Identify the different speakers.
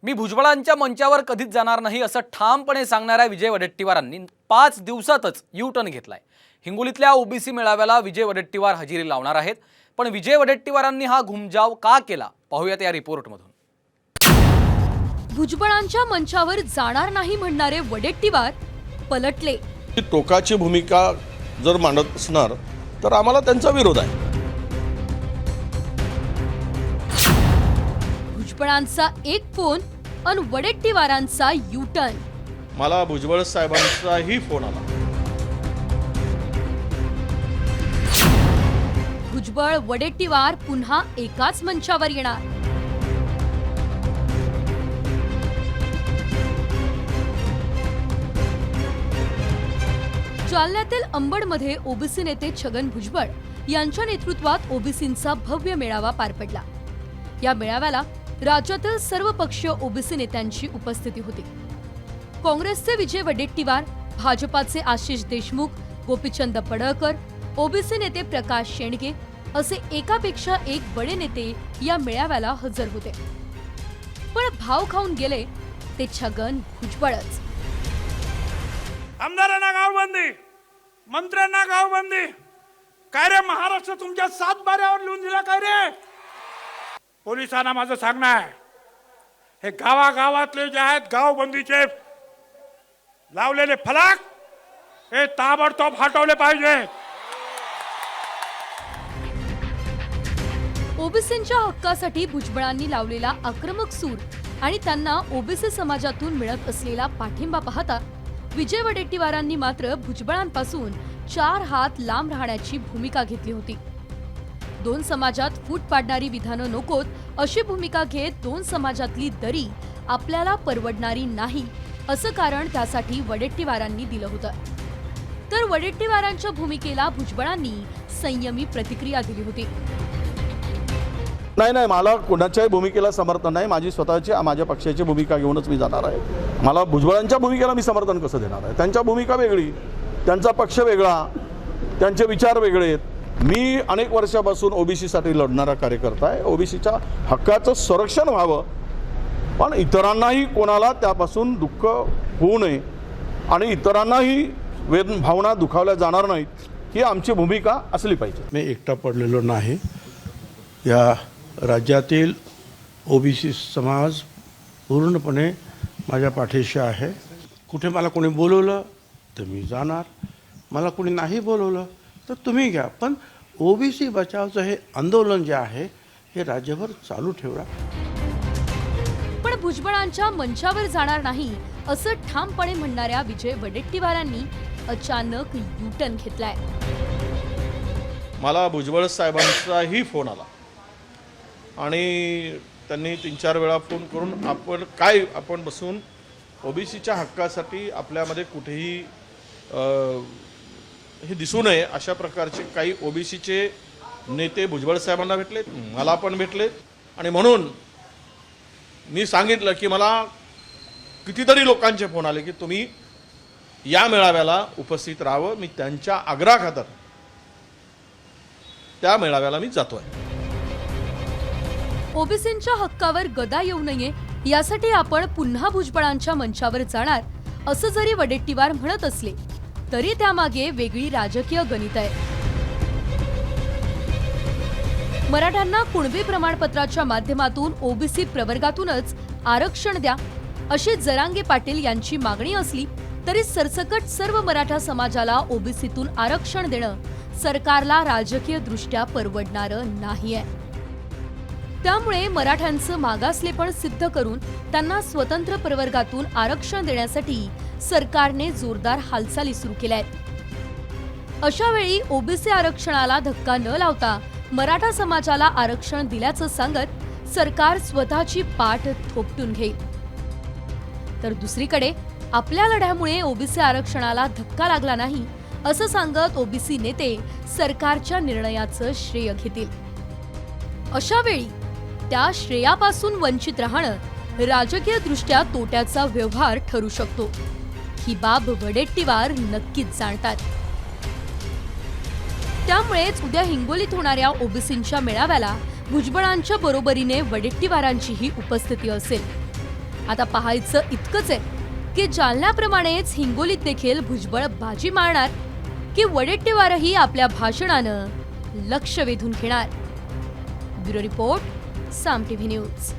Speaker 1: मी भुजबळांच्या मंचावर कधीच जाणार नाही असं ठामपणे सांगणाऱ्या विजय वडेट्टीवारांनी 5 दिवसातच यू टर्न घेतलाय। हिंगोलीतल्या ओबीसी मेळाव्याला विजय वडेट्टीवार हजेरी लावणार आहेत। पण विजय वडेट्टीवारांनी हा घुमजाव का केला पाहूयात या रिपोर्टमधून।
Speaker 2: भुजबळांच्या मंचावर जाणार नाही म्हणणारे वडेट्टीवार पलटले।
Speaker 3: टोकाची भूमिका जर मांडत असणार तर आम्हाला त्यांचा विरोध आहे।
Speaker 2: भुजबळांचा एक फोन अन वडेट्टीवारांचा यू टर्न।
Speaker 3: मला भुजबळ साहेबांचाही फोन आला।
Speaker 2: भुजबळ वडेट्टीवार पुन्हा एकाच मंचावर येणार। जालन्यातील अंबडमध्ये ओबीसी नेते छगन भुजबळ यांच्या नेतृत्वात ओबीसींचा भव्य मेळावा पार पडला। या मेळाव्याला राज्यातील सर्व पक्षीय ओबीसी नेत्यांची उपस्थिती होती। काँग्रेसचे विजय वडेट्टीवार, भाजपाचे आशिष देशमुख, गोपीचंद पडळकर, ओबीसी नेते प्रकाश शेंडगे असे एकापेक्षा एक बडे नेते या मेळाव्याला हजर होते। पण भाव खाऊन गेले ते छगन भुजबळच।
Speaker 4: आमदारांना गावबंदी, मंत्र्यांना गावबंदी, काय रे महाराष्ट्र तुमच्या 7 बाऱ्यावर लिहून दिला काय रे? पोलिसांना माझं सांगणं आहे, हे गावागावातले जे आहेत गावबंदीचे लावलेले फलक हे ताबडतोब हटवले पाहिजे।
Speaker 2: ओबीसींच्या हक्कासाठी भुजबळांनी लावलेला आक्रमक सूर आणि त्यांना ओबीसी समाजातून मिळत असलेला पाठिंबा पाहता विजय वडेट्टीवारांनी मात्र भुजबळांपासून 4 हात लांब राहण्याची भूमिका घेतली होती। 2 समाजात फूट पाडणारी विधानं नकोत अशी भूमिका घेत 2 समाजातली दरी आपल्याला परवडणारी नाही असं कारण त्यासाठी वडेट्टीवारांनी दिलं होतं। तर वडेट्टीवारांच्या भूमिकेला भुजबळांनी संयमी प्रतिक्रिया दिली होती।
Speaker 3: नाही, मला कोणाच्याही भूमिकेला समर्थन नाही। माझी स्वतःची माझ्या पक्षाची भूमिका घेऊनच मी जाणार आहे। मला भुजबळांच्या भूमिकेला मी समर्थन कसं देणार आहे? त्यांच्या भूमिका वेगळी, त्यांचा पक्ष वेगळा, त्यांचे विचार वेगळे आहेत। मी अनेक वर्षापासून ओबीसीसाठी लढणारा कार्यकर्ता आहे। ओबीसीच्या हक्काचं संरक्षण व्हावं, पण इतरांनाही कोणाला त्यापासून दुःख होऊ नये आणि इतरांनाही भावना दुखावल्या जाणार नाहीत ही आमची भूमिका असली पाहिजे।
Speaker 5: मी एकटा पडलेलो नाही। या राज्यातील ओबीसी समाज पूर्णपणे माझ्या पाठीशी आहे। कुठे मला कोणी बोलवलं तर मी जाणार, मला कोणी नाही बोलवलं तर तुम्ही घ्या, पण ओबीसी बचावचं हे आंदोलन जे आहे हे राज्यभर चालू ठेवा।
Speaker 2: पण भुजबळांच्या मंचावर जाणार नाही असं ठामपणे म्हणणाऱ्या विजय वडेट्टीवारांनी अचानक यू टर्न घेतलाय।
Speaker 3: मला भुजबळ साहेबांचाही फोन आला आणि त्यांनी 3-4 वेळा फोन करून आपण बसून ओबीसीच्या हक्कासाठी आपल्यामध्ये कुठेही हे दिसू नये अशा प्रकारचे काही ओबीसीचे नेते भुजबळ साहेबांना भेटलेत, मला पण भेटलेत आणि म्हणून मी सांगितलं की मला कितीतरी लोकांचे फोन आले की तुम्ही या मेळाव्याला उपस्थित राहावं। मी त्यांच्या आग्रहाखातर त्या मेळाव्याला मी जातोय।
Speaker 2: ओबीसींच्या हक्कावर गदा येऊ नये यासाठी आपण पुन्हा भुजबळांच्या मंचावर जाणार असं जरी वडेट्टीवार म्हणत असले तरी त्यामागे वेगळी राजकीय गणित आहे। मराठ्यांना कुणबी प्रमाणपत्राच्या माध्यमातून ओबीसी प्रवर्गातूनच आरक्षण द्या अशी जरांगे पाटील यांची मागणी असली तरी सरसकट सर्व मराठा समाजाला ओबीसीतून आरक्षण देणं सरकारला राजकीय दृष्ट्या परवडणारं नाहीये। त्यामुळे मराठ्यांचं मागासलेपण सिद्ध करून त्यांना स्वतंत्र प्रवर्गातून आरक्षण देण्यासाठी सरकारने जोरदार हालचाली सुरू केल्या आहेत। अशा वेळी ओबीसी आरक्षणाला धक्का न लावता मराठा समाजाला आरक्षण दिल्याचं सांगत सरकार स्वतःची पाठ थोपटून घेईल। तर दुसरीकडे आपल्या लढ्यामुळे ओबीसी आरक्षणाला धक्का लागला नाही असं सांगत ओबीसी नेते सरकारच्या निर्णयाचं श्रेय घेतील। अशा वेळी त्या श्रेयापासून वंचित राहणं राजकीय दृष्ट्या तोट्याचा व्यवहार ठरू शकतो। ही बाब वडेट्टीवार नक्कीच जाणतात। त्यामुळेच उद्या हिंगोलीत होणाऱ्या ओबीसींच्या मेळाव्याला भुजबळांच्या बरोबरीने वडेट्टीवारांचीही उपस्थिती असेल। आता पाहायचं इतकंच आहे की जालन्याप्रमाणेच हिंगोलीत देखील भुजबळ बाजी मारणार की वडेट्टीवारही आपल्या भाषणानं लक्ष वेधून घेणार. ब्युरो रिपोर्ट, साम टीव्ही न्यूज.